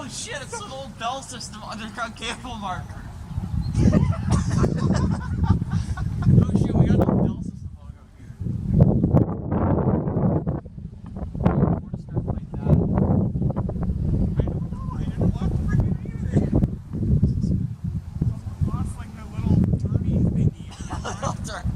Oh shit, it's an old Bell System underground cable marker. Oh shit, we got a Bell System logo here. More stuff like that. I didn't want to bring it either. Lost like that little derby thingy. Little derby.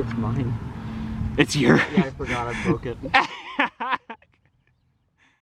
It's mine. It's your. Yeah, I forgot I broke it.